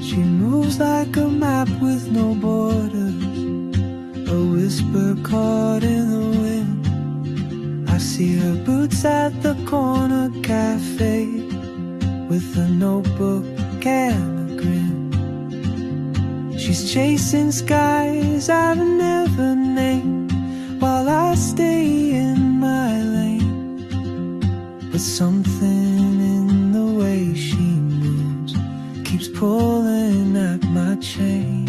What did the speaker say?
She moves like a map with no borders, a whisper caught in the wind. I see her boots at the corner cafe, with a notebook and a grin. She's chasing skies I've never named, while I stay in my lane. But something in the way she moves keeps pulling at my chain.